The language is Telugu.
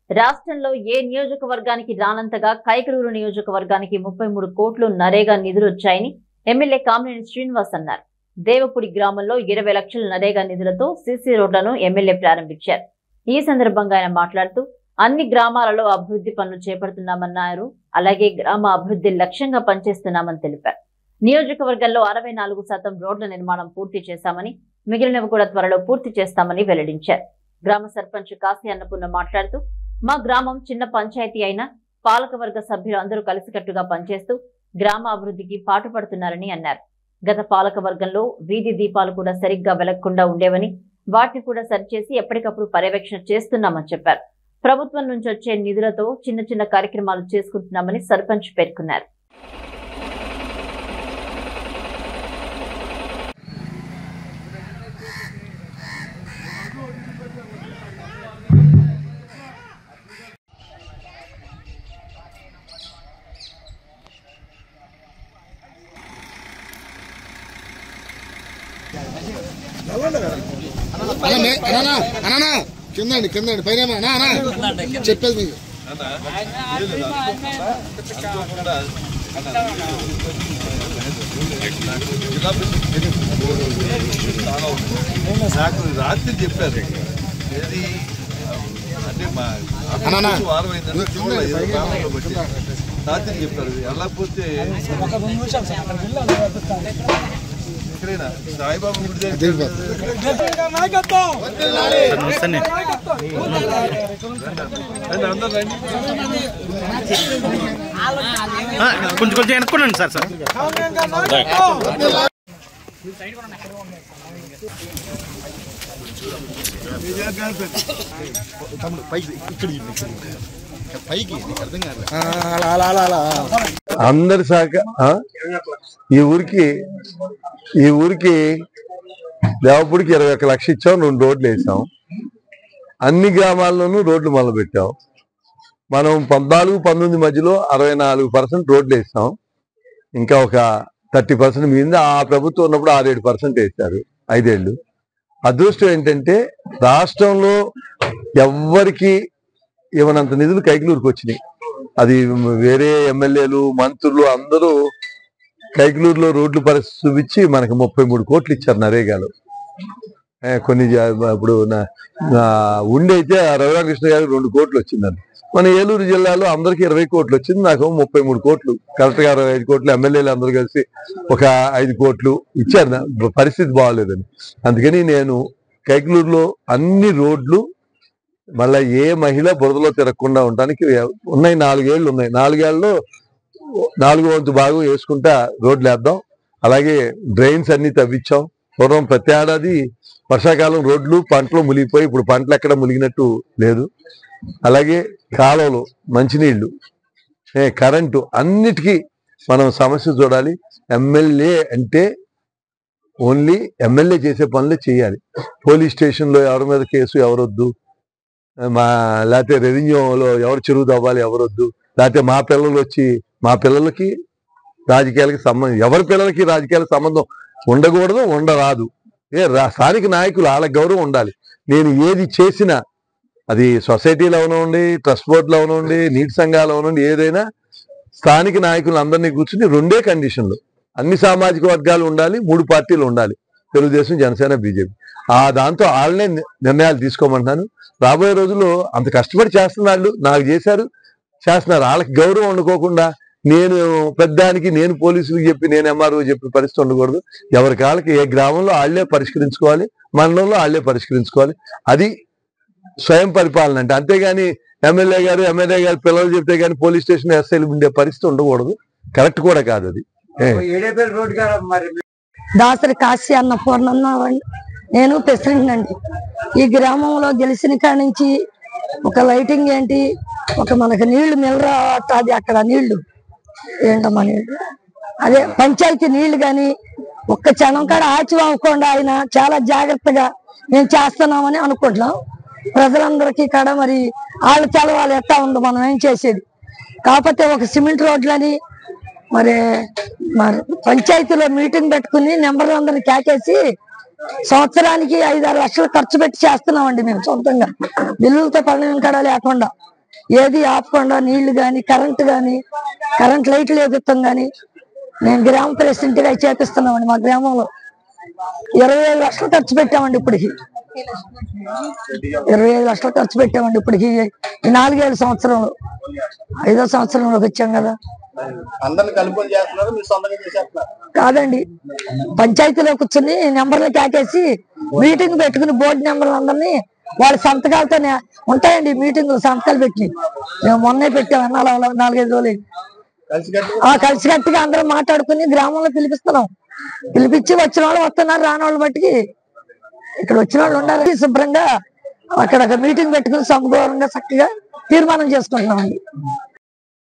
రాష్ట్రంలో ఏ నియోజకవర్గానికి రానంతగా కైకలూరు నియోజకవర్గానికి 33 కోట్లు నరేగా నిధులు వచ్చాయని ఎమ్మెల్యే కామినేని శ్రీనివాస్ అన్నారు. దేవపుడి గ్రామంలో 20 లక్షల నరేగా నిధులతో సీసీ రోడ్లను ఎమ్మెల్యే ప్రారంభించారు. ఈ సందర్భంగా ఆయన మాట్లాడుతూ అన్ని గ్రామాలలో అభివృద్ధి పనులు చేపడుతున్నామన్నారు. అలాగే గ్రామ అభివృద్ధి లక్ష్యంగా పనిచేస్తున్నామని తెలిపారు. నియోజకవర్గంలో 64% రోడ్ల నిర్మాణం పూర్తి చేశామని, మిగిలినవి కూడా త్వరలో పూర్తి చేస్తామని వెల్లడించారు. గ్రామ సర్పంచ్ కాశీ అన్నపూర్ణ మాట్లాడుతూ మా గ్రామం చిన్న పంచాయతీ అయినా పాలకవర్గ సభ్యులు అందరూ కలిసికట్టుగా పనిచేస్తూ గ్రామ అభివృద్ధికి పాటుపడుతున్నారని అన్నారు. గత పాలకవర్గంలో వీధి దీపాలు కూడా సరిగ్గా వెలగకుండా ఉండేవని, వాటిని కూడా సరిచేసి ఎప్పటికప్పుడు పర్యవేక్షణ చేస్తున్నామని చెప్పారు. ప్రభుత్వం నుంచి వచ్చే నిధులతో చిన్న చిన్న కార్యక్రమాలు చేసుకుంటున్నామని సర్పంచ్ పేర్కొన్నారు. కిందండి పైన చెప్పేది మీకు రాత్రి చెప్పారు. ఏది అంటే మా వారం రాత్రి చెప్పారు. వెళ్ళకపోతే సాయిబాబు కొంచెం వెనుక్కున్నాను సార్. అందరి శాఖ ఈ ఊరికి దేవపుడికి 21 లక్షలు ఇచ్చాం. 2 రోడ్లు వేసాం. అన్ని గ్రామాల్లోనూ రోడ్లు మొదలు పెట్టాం. మనం 14-19 మధ్యలో 64% రోడ్లు వేసాం. ఇంకా ఒక 30% మిగిలింది. ఆ ప్రభుత్వం ఉన్నప్పుడు 6-7% వేశారు 5 ఏళ్ళు. అదృష్టం ఏంటంటే రాష్ట్రంలో ఎవ్వరికి ఇవ్వనంత నిధులు కైకలూరుకి వచ్చినాయి. అది వేరే ఎమ్మెల్యేలు, మంత్రులు అందరూ కైకలూరులో రోడ్లు పరిస్థితి చూపించి మనకు 33 కోట్లు ఇచ్చారు నరేగాలో. కొన్ని ఇప్పుడు ఉండైతే రఘురామకృష్ణ గారికి 2 కోట్లు వచ్చిందండి. మన ఏలూరు జిల్లాలో అందరికి 20 కోట్లు వచ్చింది. నాకు 33 కోట్లు, కలెక్టర్ గారు 5 కోట్లు, ఎమ్మెల్యేలు అందరూ కలిసి ఒక 5 కోట్లు ఇచ్చారు. పరిస్థితి బాగోలేదని అందుకని నేను కైకలూరులో అన్ని రోడ్లు మళ్ళీ ఏ మహిళ బురదలో తిరగకుండా ఉండడానికి ఉన్నాయి. 4 ఏళ్ళు ఉన్నాయి. 4 ఏళ్ళలో 4వ వంతు భాగం వేసుకుంటా రోడ్లు వేద్దాం. అలాగే డ్రైన్స్ అన్ని తవ్వించాం. పూర్వం ప్రతి ఏడాది వర్షాకాలం రోడ్లు పంటలు మునిగిపోయి ఇప్పుడు పంటలు ఎక్కడ మునిగినట్టు లేదు. అలాగే కాలువలు, మంచినీళ్లు, కరెంటు అన్నిటికీ మనం సమస్య చూడాలి. ఎమ్మెల్యే అంటే ఓన్లీ ఎమ్మెల్యే చేసే పనులే చేయాలి. పోలీస్ స్టేషన్లో ఎవరి మీద కేసు ఎవరొద్దు, లేకపోతే రెవెన్యూలో ఎవరు చెరువు తవ్వాలి ఎవరొద్దు, లేకపోతే మా పిల్లలు వచ్చి మా పిల్లలకి రాజకీయాలకి సంబంధం, ఎవరి పిల్లలకి రాజకీయాలకు సంబంధం ఉండకూడదు, ఉండరాదు. స్థానిక నాయకులు వాళ్ళకి గౌరవం ఉండాలి. నేను ఏది చేసినా అది సొసైటీలో అవనండి, ట్రస్ట్ బోర్డులో అవనండి, నీటి సంఘాలు అవనండి, ఏదైనా స్థానిక నాయకులు అందరినీ కూర్చుని 2 కండిషన్లు, అన్ని సామాజిక వర్గాలు ఉండాలి, 3 పార్టీలు ఉండాలి, తెలుగుదేశం, జనసేన, బీజేపీ. దాంతో వాళ్ళనే నిర్ణయాలు తీసుకోమంటున్నాను. రాబోయే రోజుల్లో అంత కష్టపడి చేస్తున్నారు, నాకు చేస్తున్నారు. వాళ్ళకి గౌరవం ఉండకోకుండా నేను పెద్దానికి, నేను పోలీసులకు చెప్పి, నేను ఎంఆర్ఓ చెప్పి పరిస్థితి ఉండకూడదు. ఎవరి కాళ్ళకి ఏ గ్రామంలో వాళ్ళే పరిష్కరించుకోవాలి, మండలంలో వాళ్ళే పరిష్కరించుకోవాలి. అది స్వయం పరిపాలన అంటే. అంతేగాని ఎమ్మెల్యే గారు పిల్లలు చెప్తే కానీ పోలీస్ స్టేషన్ ఎస్ఐలు ఉండే పరిస్థితి ఉండకూడదు. కరెక్ట్ కూడా కాదు అది. దాసరి కాశీ అన్నపూర్ణ, నేను ప్రెసిడెంట్ అండి. ఈ గ్రామంలో గెలిచిన కాడి నుంచి ఒక లైటింగ్ ఏంటి, ఒక మనకు నీళ్లు మిలరాది, అక్కడ నీళ్లు ఏంటమ్మా నీళ్లు, అదే పంచాయతీ నీళ్లు కానీ ఒక్క క్షణం కాడ ఆచివ్వకుండా ఆయన చాలా జాగ్రత్తగా మేము చేస్తున్నామని అనుకుంటున్నాం. ప్రజలందరికీ కాడ మరి వాళ్ళు తెలవాలి ఎట్టా ఉందో మనం ఏం చేసేది. కాకపోతే ఒక సిమెంట్ రోడ్లని మరి పంచాయతీలో మీటింగ్ పెట్టుకుని నెంబర్ అందరిని కేకేసి సంవత్సరానికి 5-6 లక్షలు ఖర్చు పెట్టి చేస్తున్నామండి మేము సొంతంగా, బిల్లులతో పని కాడ లేకుండా. ఏది ఆపకుండా నీళ్లు కానీ కరెంట్ లైట్లు వేపిస్తాం కానీ నేను గ్రామ ప్రెసిడెంట్ గా చేపిస్తున్నామండి. మా గ్రామంలో 25 లక్షలు ఖర్చు పెట్టామండి. ఇప్పటికి 25 లక్షలు ఖర్చు పెట్టామండి. ఇప్పటికి ఈ 4-7 సంవత్సరంలో 5వ సంవత్సరంలోకి వచ్చాం కదా. కాదండి, పంచాయతీలో కూర్చొని నెంబర్లు కేకేసి మీటింగ్ పెట్టుకుని బోర్డు నెంబర్లు అందరినీ వాళ్ళ సంతకాలతోనే ఉంటాయండి. మీటింగ్లు సంతకాలు పెట్టి మేము మొన్నే పెట్టాం. 4-5 రోజులు కలిసికట్టుగా అందరం మాట్లాడుకుని గ్రామంలో పిలిపించి వచ్చిన వాళ్ళు వస్తున్నారు, రాని వాళ్ళు బట్టి ఇక్కడ వచ్చిన వాళ్ళు ఉండాలి. శుభ్రంగా అక్కడ మీటింగ్ పెట్టుకుని సమగౌరవంగా చక్కగా తీర్మానం చేసుకుంటున్నామండి.